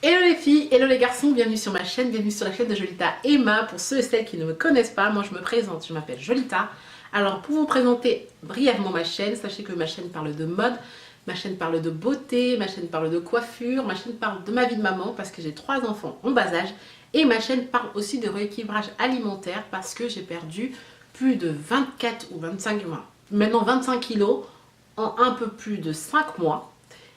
Hello les filles, hello les garçons, bienvenue sur ma chaîne, bienvenue sur la chaîne de Jolita Emma. Pour ceux et celles qui ne me connaissent pas, moi je me présente, je m'appelle Jolita. Alors pour vous présenter brièvement ma chaîne, sachez que ma chaîne parle de mode, ma chaîne parle de beauté, ma chaîne parle de coiffure, ma chaîne parle de ma vie de maman parce que j'ai 3 enfants en bas âge. Et ma chaîne parle aussi de rééquilibrage alimentaire parce que j'ai perdu plus de 24 ou 25, maintenant 25 kilos en un peu plus de 5 mois.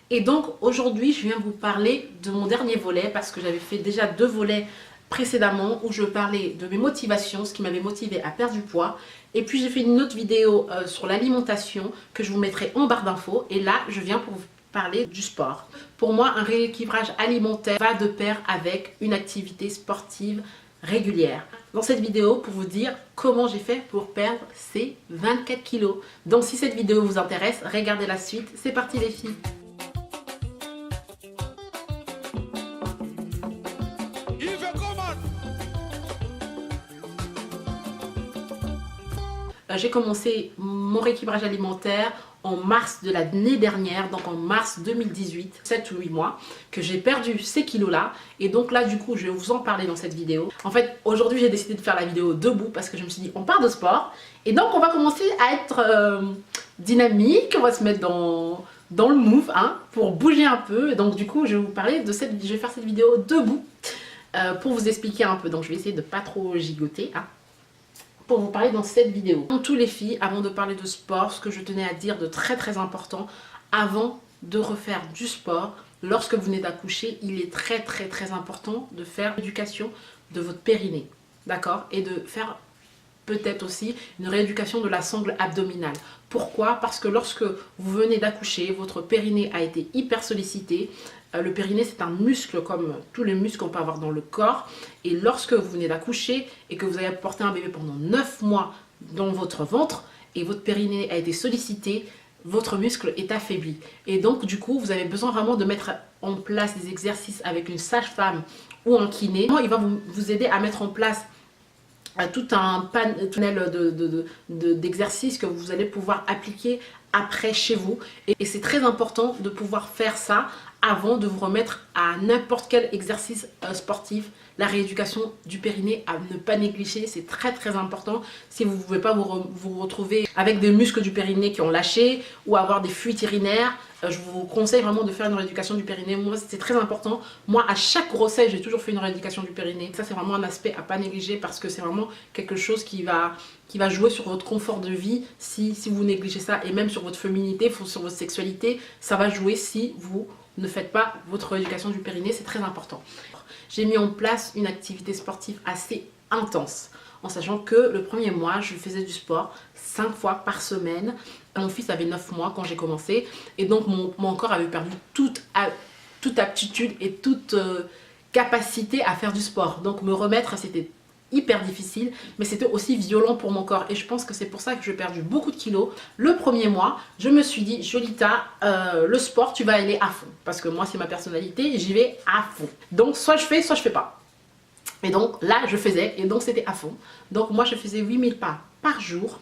Et donc aujourd'hui je viens vous parler de mon dernier volet parce que j'avais fait déjà 2 volets précédemment où je parlais de mes motivations, ce qui m'avait motivé à perdre du poids. Et puis j'ai fait une autre vidéo sur l'alimentation que je vous mettrai en barre d'infos. Et là je viens pour vous parler du sport. Pour moi un rééquilibrage alimentaire va de pair avec une activité sportive régulière. Dans cette vidéo pour vous dire comment j'ai fait pour perdre ces 24 kilos. Donc si cette vidéo vous intéresse, regardez la suite. C'est parti les filles. J'ai commencé mon rééquilibrage alimentaire en mars de l'année dernière, donc en mars 2018, 7 ou 8 mois, que j'ai perdu ces kilos là. Et donc là du coup je vais vous en parler dans cette vidéo. En fait aujourd'hui j'ai décidé de faire la vidéo debout parce que je me suis dit on part de sport. Et donc on va commencer à être dynamique, on va se mettre dans le move hein, pour bouger un peu. Et donc du coup je vais vous parler de je vais faire cette vidéo debout pour vous expliquer un peu. Donc je vais essayer de pas trop gigoter hein, pour vous parler dans cette vidéo. Donc tous les filles, avant de parler de sport, ce que je tenais à dire de très important, avant de refaire du sport, lorsque vous venez d'accoucher, il est très important de faire l'éducation de votre périnée, d'accord? Et de faire peut-être aussi une rééducation de la sangle abdominale. Pourquoi? Parce que lorsque vous venez d'accoucher, votre périnée a été hyper sollicité. Le périnée c'est un muscle comme tous les muscles qu'on peut avoir dans le corps. Et lorsque vous venez d'accoucher et que vous avez porté un bébé pendant 9 mois dans votre ventre et votre périnée a été sollicité, votre muscle est affaibli. Et donc du coup vous avez besoin vraiment de mettre en place des exercices avec une sage-femme ou un kiné. Il va vous aider à mettre en place tout un panel d'exercices que vous allez pouvoir appliquer après chez vous. Et c'est très important de pouvoir faire ça avant de vous remettre à n'importe quel exercice sportif. La rééducation du périnée à ne pas négliger, c'est très important. Si vous ne pouvez pas vous retrouver avec des muscles du périnée qui ont lâché ou avoir des fuites urinaires, je vous conseille vraiment de faire une rééducation du périnée. Moi c'est très important. Moi à chaque grossesse j'ai toujours fait une rééducation du périnée. Ça c'est vraiment un aspect à pas négliger parce que c'est vraiment quelque chose qui va jouer sur votre confort de vie si vous négligez ça, et même sur votre féminité, sur votre sexualité. Ça va jouer si vous ne faites pas votre rééducation du périnée, c'est très important. J'ai mis en place une activité sportive assez intense, en sachant que le premier mois, je faisais du sport 5 fois par semaine. Mon fils avait 9 mois quand j'ai commencé, et donc mon corps avait perdu toute aptitude et toute capacité à faire du sport. Donc me remettre, c'était hyper difficile, mais c'était aussi violent pour mon corps. Et je pense que c'est pour ça que j'ai perdu beaucoup de kilos. Le premier mois, je me suis dit, Jolita, le sport, tu vas aller à fond. Parce que moi, c'est ma personnalité, j'y vais à fond. Donc, soit je fais pas. Et donc, là, je faisais, et donc c'était à fond. Donc, moi, je faisais 8000 pas par jour.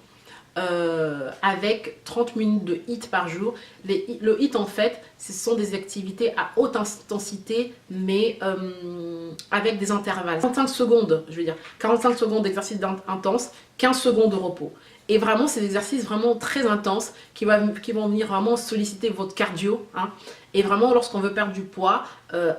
Avec 30 minutes de HIIT par jour. Le HIIT en fait ce sont des activités à haute intensité mais avec des intervalles. 45 secondes, je veux dire 45 secondes d'exercice intense, 15 secondes de repos. Et vraiment c'est des exercices vraiment très intenses qui vont venir vraiment solliciter votre cardio hein. Et vraiment lorsqu'on veut perdre du poids,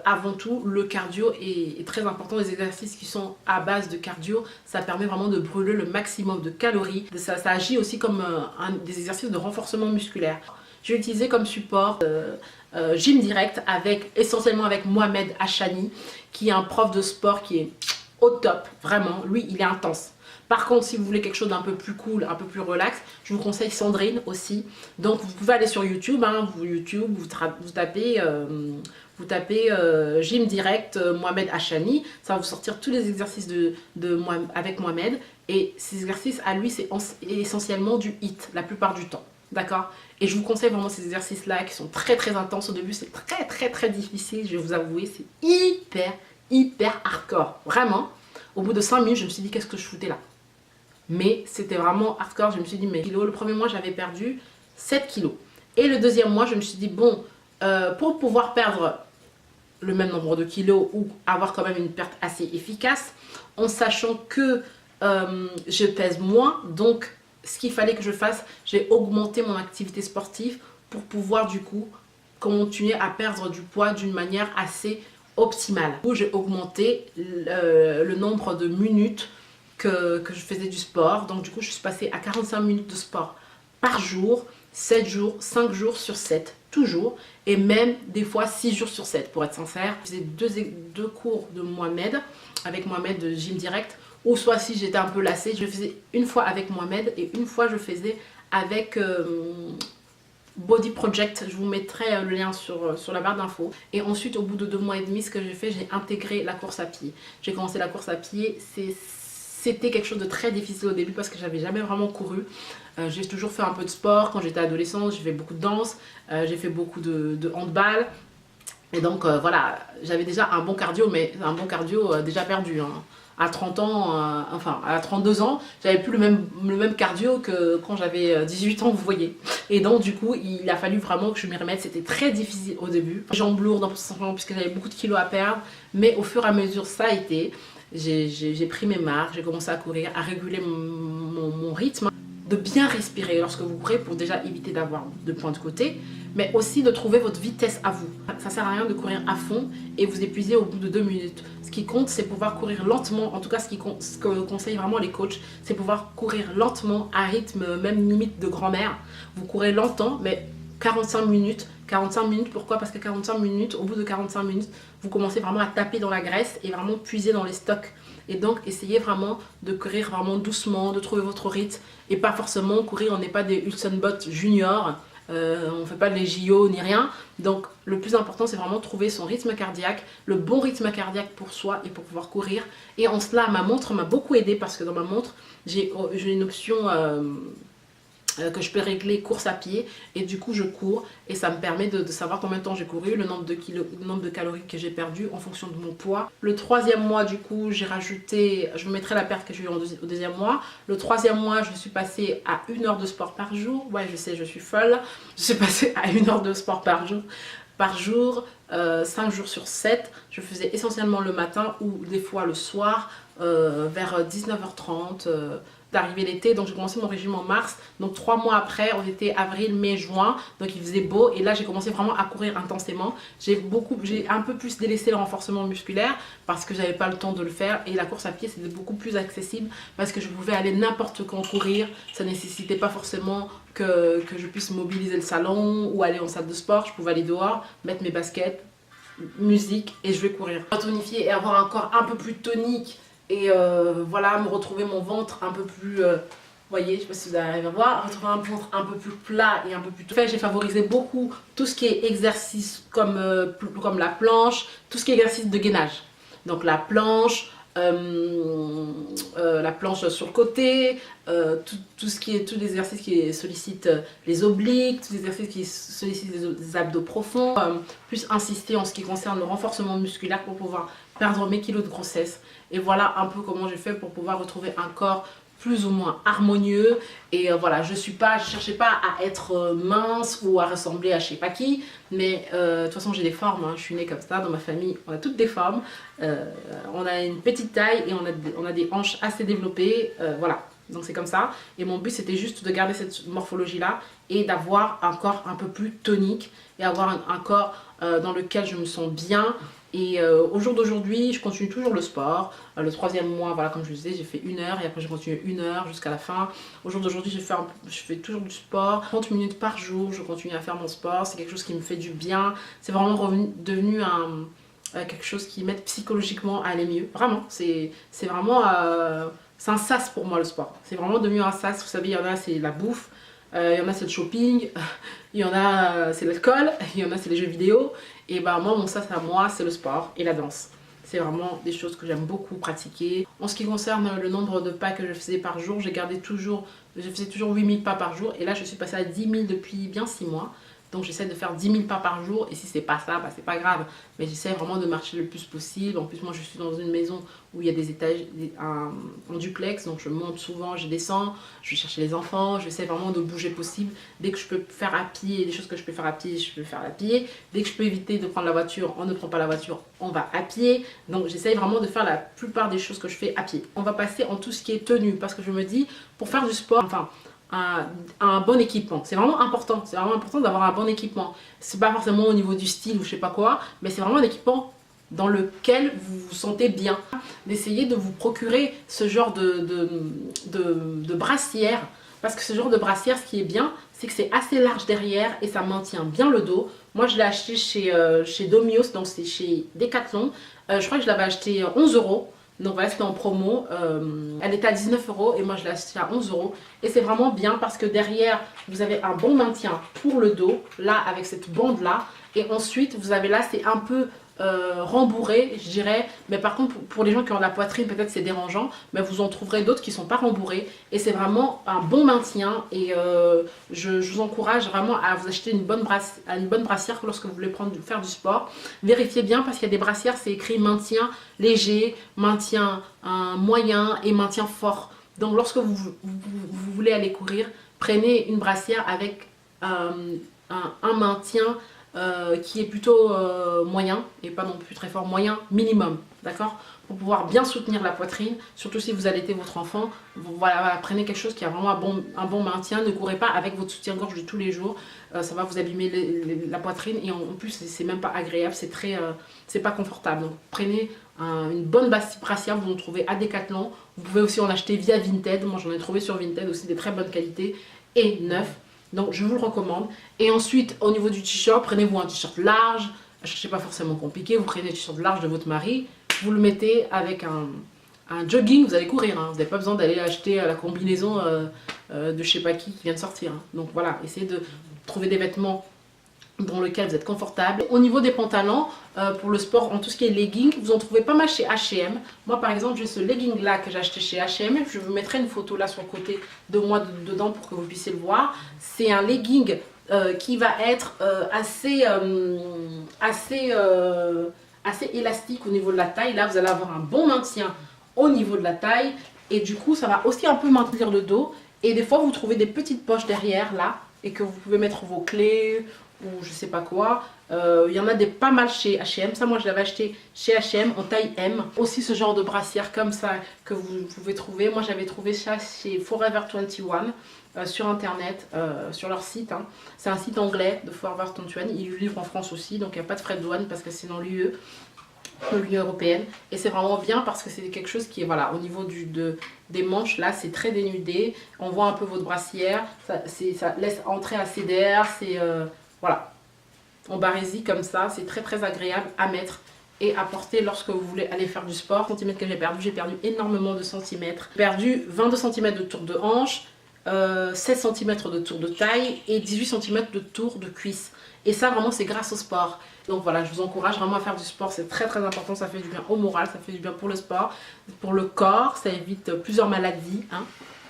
avant tout le cardio est très important. Les exercices qui sont à base de cardio, ça permet vraiment de brûler le maximum de calories. Ça agit aussi comme des exercices de renforcement musculaire. J'ai utilisé comme support Gym Direct essentiellement avec Mohamed Hachani, qui est un prof de sport qui est au top, vraiment, lui il est intense. Par contre, si vous voulez quelque chose d'un peu plus cool, un peu plus relax, je vous conseille Sandrine aussi. Donc vous pouvez aller sur YouTube, hein, vous tapez Gym Direct Mohamed Hachani, ça va vous sortir tous les exercices avec Mohamed. Et ces exercices à lui c'est essentiellement du HIIT la plupart du temps. D'accord? Et je vous conseille vraiment ces exercices là qui sont très intenses. Au début c'est très difficile, je vais vous avouer, c'est hyper hardcore. Vraiment, au bout de 5 minutes je me suis dit qu'est-ce que je foutais là? Mais c'était vraiment hardcore. Je me suis dit mais le premier mois j'avais perdu 7 kilos. Et le deuxième mois je me suis dit bon, pour pouvoir perdre le même nombre de kilos ou avoir quand même une perte assez efficace, en sachant que je pèse moins. Donc ce qu'il fallait que je fasse, j'ai augmenté mon activité sportive pour pouvoir du coup continuer à perdre du poids d'une manière assez optimale. J'ai augmenté le nombre de minutes que je faisais du sport. Donc du coup je suis passée à 45 minutes de sport par jour, 7 jours, 5 jours sur 7, toujours. Et même des fois 6 jours sur 7 pour être sincère. Je faisais deux cours de Mohamed, avec Mohamed de Gym Direct. Ou soit si j'étais un peu lassée, je faisais une fois avec Mohamed et une fois je faisais avec Body Project. Je vous mettrai le lien sur la barre d'infos. Et ensuite, au bout de 2 mois et demi, ce que j'ai fait, j'ai intégré la course à pied. J'ai commencé la course à pied. C'était quelque chose de très difficile au début parce que j'avais jamais vraiment couru. J'ai toujours fait un peu de sport. Quand j'étais adolescente, j'ai fait beaucoup de danse. J'ai fait beaucoup de handball. Et donc voilà, j'avais déjà un bon cardio, mais un bon cardio déjà perdu. Hein. À 30 ans, enfin à 32 ans, j'avais plus le même cardio que quand j'avais 18 ans, vous voyez. Et donc du coup, il a fallu vraiment que je m'y remette. C'était très difficile au début. Jambes lourdes, puisque j'avais beaucoup de kilos à perdre. Mais au fur et à mesure, ça a été. J'ai pris mes marques, j'ai commencé à courir, à réguler mon rythme. De bien respirer lorsque vous courez pour déjà éviter d'avoir de points de côté, mais aussi de trouver votre vitesse à vous. Ça sert à rien de courir à fond et vous épuiser au bout de 2 minutes. Ce qui compte, c'est pouvoir courir lentement. En tout cas, ce que conseillent vraiment les coachs, c'est pouvoir courir lentement à rythme même limite de grand-mère. Vous courez longtemps, mais 45 minutes. 45 minutes, pourquoi? Parce que 45 minutes, au bout de 45 minutes, vous commencez vraiment à taper dans la graisse et vraiment puiser dans les stocks. Et donc, essayez vraiment de courir vraiment doucement, de trouver votre rythme et pas forcément courir. On n'est pas des Usain Bolt juniors, on ne fait pas les JO ni rien. Donc, le plus important, c'est vraiment trouver son rythme cardiaque, le bon rythme cardiaque pour soi et pour pouvoir courir. Et en cela, ma montre m'a beaucoup aidé parce que dans ma montre, j'ai une option que je peux régler course à pied et du coup je cours et ça me permet de savoir combien de temps j'ai couru, le nombre de calories que j'ai perdu en fonction de mon poids. Le 3e mois du coup j'ai rajouté, je vous mettrai la perte que j'ai eu au 2e mois. Le 3e mois je suis passée à 1 heure de sport par jour. Ouais, je sais, je suis folle. Je suis passée à 1 heure de sport par jour, 5 jours sur 7. Je faisais essentiellement le matin ou des fois le soir vers 19h30. D'arriver l'été, donc j'ai commencé mon régime en mars, donc 3 mois après, on était avril, mai, juin, donc il faisait beau et là j'ai commencé vraiment à courir intensément. J'ai un peu plus délaissé le renforcement musculaire parce que j'avais pas le temps de le faire et la course à pied c'était beaucoup plus accessible parce que je pouvais aller n'importe quand courir, ça nécessitait pas forcément que je puisse mobiliser le salon ou aller en salle de sport, je pouvais aller dehors, mettre mes baskets, musique et je vais courir. Tonifier et avoir un corps un peu plus tonique. Et voilà, me retrouver mon ventre un peu plus, vous voyez, je ne sais pas si vous arrivez à voir, retrouver un ventre un peu plus plat et un peu plus... J'ai favorisé beaucoup tout ce qui est exercice comme la planche, tout ce qui est exercice de gainage. Donc la planche sur le côté, tous les exercices qui sollicitent les obliques, tous les exercices qui sollicitent les abdos profonds, plus insister en ce qui concerne le renforcement musculaire pour pouvoir perdre mes kilos de grossesse. Et voilà un peu comment j'ai fait pour pouvoir retrouver un corps plus ou moins harmonieux. Et voilà, je cherchais pas à être mince ou à ressembler à je sais pas qui, mais de toute façon j'ai des formes, hein. Je suis née comme ça, dans ma famille on a toutes des formes, on a une petite taille et on a des hanches assez développées, voilà. Donc c'est comme ça, et mon but c'était juste de garder cette morphologie là et d'avoir un corps un peu plus tonique et avoir un corps dans lequel je me sens bien. Et au jour d'aujourd'hui, je continue toujours le sport. Le 3e mois, voilà, comme je vous disais, j'ai fait 1 heure et après j'ai continué 1 heure jusqu'à la fin. Au jour d'aujourd'hui, je fais toujours du sport. 30 minutes par jour, je continue à faire mon sport. C'est quelque chose qui me fait du bien. C'est vraiment devenu quelque chose qui m'aide psychologiquement à aller mieux. Vraiment, c'est vraiment... c'est un sas pour moi le sport. C'est vraiment devenu un sas. Vous savez, il y en a, c'est la bouffe. Il y en a, c'est le shopping. Il y en a, c'est l'alcool. Il y en a, c'est les jeux vidéo. Et bah moi, mon sas à moi, c'est le sport et la danse. C'est vraiment des choses que j'aime beaucoup pratiquer. En ce qui concerne le nombre de pas que je faisais par jour, je faisais toujours 8000 pas par jour. Et là, je suis passée à 10 000 depuis bien 6 mois. Donc j'essaie de faire 10 000 pas par jour. Et si c'est pas ça, bah, c'est pas grave. Mais j'essaie vraiment de marcher le plus possible. En plus, moi, je suis dans une maison où il y a des étages, un duplex. Donc je monte souvent, je descends, je vais chercher les enfants. J'essaie vraiment de bouger possible. Dès que je peux faire à pied, des choses que je peux faire à pied, je peux faire à pied. Dès que je peux éviter de prendre la voiture, on ne prend pas la voiture, on va à pied. Donc j'essaie vraiment de faire la plupart des choses que je fais à pied. On va passer en tout ce qui est tenue. Parce que je me dis, pour faire du sport, enfin... un bon équipement, c'est vraiment important d'avoir un bon équipement. C'est pas forcément au niveau du style ou je sais pas quoi, mais c'est vraiment un équipement dans lequel vous vous sentez bien. D'essayer de vous procurer ce genre de brassière, parce que ce genre de brassière, ce qui est bien, c'est que c'est assez large derrière et ça maintient bien le dos. Moi je l'ai acheté chez Domios, donc c'est chez Decathlon. Je crois que je l'avais acheté 11 €. Donc voilà, c'était en promo. Elle était à 19 € et moi je l'ai acheté à 11 €. Et c'est vraiment bien parce que derrière, vous avez un bon maintien pour le dos, là avec cette bande là. Et ensuite, vous avez là, c'est un peu rembourré, je dirais. Mais par contre, pour les gens qui ont la poitrine, peut-être c'est dérangeant. Mais vous en trouverez d'autres qui ne sont pas rembourrés. Et c'est vraiment un bon maintien. Et je vous encourage vraiment à vous acheter une bonne brassière lorsque vous voulez faire du sport. Vérifiez bien parce qu'il y a des brassières, c'est écrit maintien léger, maintien moyen et maintien fort. Donc lorsque vous voulez aller courir, prenez une brassière avec un maintien qui est plutôt moyen et pas non plus très fort, moyen minimum, d'accord, pour pouvoir bien soutenir la poitrine, surtout si vous allaitez votre enfant. Voilà, prenez quelque chose qui a vraiment un bon maintien. Ne courez pas avec votre soutien-gorge de tous les jours, ça va vous abîmer la poitrine et en plus c'est même pas agréable, c'est pas confortable. Donc prenez une bonne brassière, vous en trouvez à Decathlon. Vous pouvez aussi en acheter via Vinted. Moi j'en ai trouvé sur Vinted aussi des très bonnes qualités et neuf. Donc je vous le recommande. Et ensuite au niveau du t-shirt, prenez-vous un t-shirt large. Ne cherchez pas forcément compliqué. Vous prenez le t-shirt large de votre mari. Vous le mettez avec un jogging. Vous allez courir. Hein. Vous n'avez pas besoin d'aller acheter la combinaison de je sais pas qui vient de sortir. Hein. Donc voilà, essayez de trouver des vêtements dans lequel vous êtes confortable. Au niveau des pantalons, pour le sport, en tout ce qui est legging, vous en trouvez pas mal chez H&M. Moi par exemple, j'ai ce legging là que j'ai acheté chez H&M. Je vous mettrai une photo là sur le côté de moi dedans pour que vous puissiez le voir. C'est un legging qui va être assez élastique au niveau de la taille. Là vous allez avoir un bon maintien au niveau de la taille et du coup ça va aussi un peu maintenir le dos. Et des fois vous trouvez des petites poches derrière là et que vous pouvez mettre vos clés ou je sais pas quoi. Il y en a pas mal chez H&M. Ça moi je l'avais acheté chez H&M en taille M. Aussi ce genre de brassière comme ça que vous pouvez trouver. Moi j'avais trouvé ça chez Forever 21 sur internet, sur leur site. Hein. C'est un site anglais de Forever 21. Ils le livrent en France aussi, donc il n'y a pas de frais de douane parce que c'est dans l'UE. L'Union européenne, et c'est vraiment bien parce que c'est quelque chose qui est, voilà, au niveau des manches là c'est très dénudé, on voit un peu votre brassière, ça laisse entrer assez d'air, c'est voilà, en barésie comme ça, c'est très agréable à mettre et à porter lorsque vous voulez aller faire du sport. Centimètres que j'ai perdu énormément de centimètres, j'ai perdu 22 cm de tour de hanche, 16 cm de tour de taille et 18 cm de tour de cuisse. Et ça vraiment c'est grâce au sport. Donc voilà, je vous encourage vraiment à faire du sport, c'est très important, ça fait du bien au moral, ça fait du bien pour le sport, pour le corps, ça évite plusieurs maladies. Hein.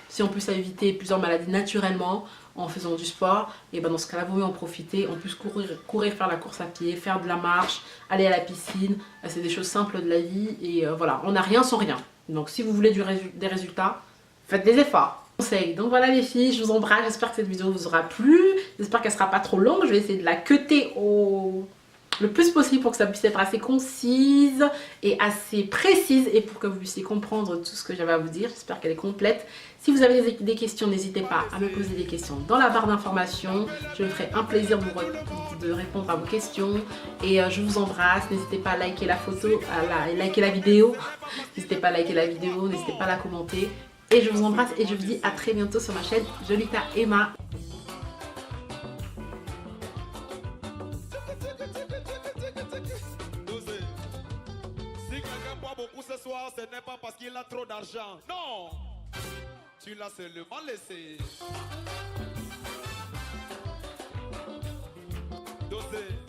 Si on peut éviter plusieurs maladies naturellement en faisant du sport, et ben dans ce cas-là, vous pouvez en profiter. En plus courir, faire la course à pied, faire de la marche, aller à la piscine, c'est des choses simples de la vie et voilà, on n'a rien sans rien. Donc si vous voulez des résultats, faites des efforts. Donc voilà les filles, je vous embrasse, j'espère que cette vidéo vous aura plu, j'espère qu'elle sera pas trop longue, je vais essayer de la cutter le plus possible pour que ça puisse être assez concise et assez précise et pour que vous puissiez comprendre tout ce que j'avais à vous dire. J'espère qu'elle est complète. Si vous avez des questions, n'hésitez pas à me poser des questions dans la barre d'informations. Je me ferai un plaisir de répondre à vos questions et je vous embrasse. N'hésitez pas à liker la photo, à liker la vidéo. N'hésitez pas à liker la vidéo, n'hésitez pas à la commenter. Et je vous embrasse et je vous dis à très bientôt sur ma chaîne Jolita Emma. Si quelqu'un boit beaucoup ce soir, ce n'est pas parce qu'il a trop d'argent. Non! Tu l'as seulement laissé. Dosé.